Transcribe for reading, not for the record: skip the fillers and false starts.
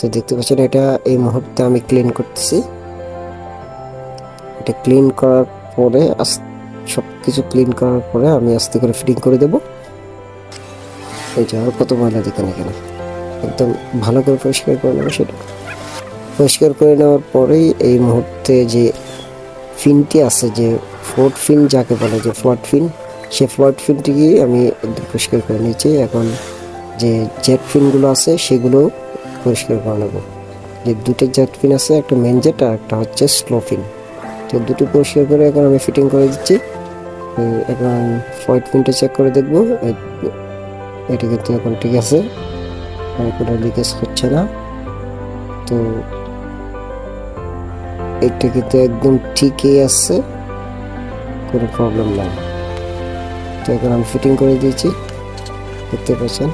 তো দেখতে পাচ্ছেন এটা এই মুহূর্তে আমি ক্লিন করতেছি। এটা ক্লিন করার পরে সব কিছু ক্লিন করার পরে আমি আস্তে করে ফিটিং করে দেব। এই যে আর কত ময়লা দেখেন এখানে, একদম ভালো করে পরিষ্কার করে নেবো। সেটা পরিষ্কার করে নেওয়ার পরেই এই মুহূর্তে যে ফিনটি আছে, যে ফ্লোট ফিন যাকে বলে, যে ফ্লোট ফিন, সেই ফ্লোট ফিনটিকে আমি একদম পরিষ্কার করে নিয়েছি। এখন যে জেট ফিনগুলো আছে সেগুলো পরিষ্কার করে নেবো। যে দুটো জেট ফিন আছে, একটা মেন জেট আর একটা হচ্ছে স্লো ফিন। তো দুটো পরিষ্কার করে এখন আমি ফিটিং করে দিচ্ছি। এখন ফ্লোট ফিনটা চেক করে দেখবো, এটা কিন্তু এখন ঠিক আছে, কোনো লিকেজ হচ্ছে না। তো এটা কিন্তু একদম ঠিকই আছে, কোনো প্রবলেম নাই। তো এখন আমি ফিটিং করে দিয়েছি, দেখতে পাচ্ছেন।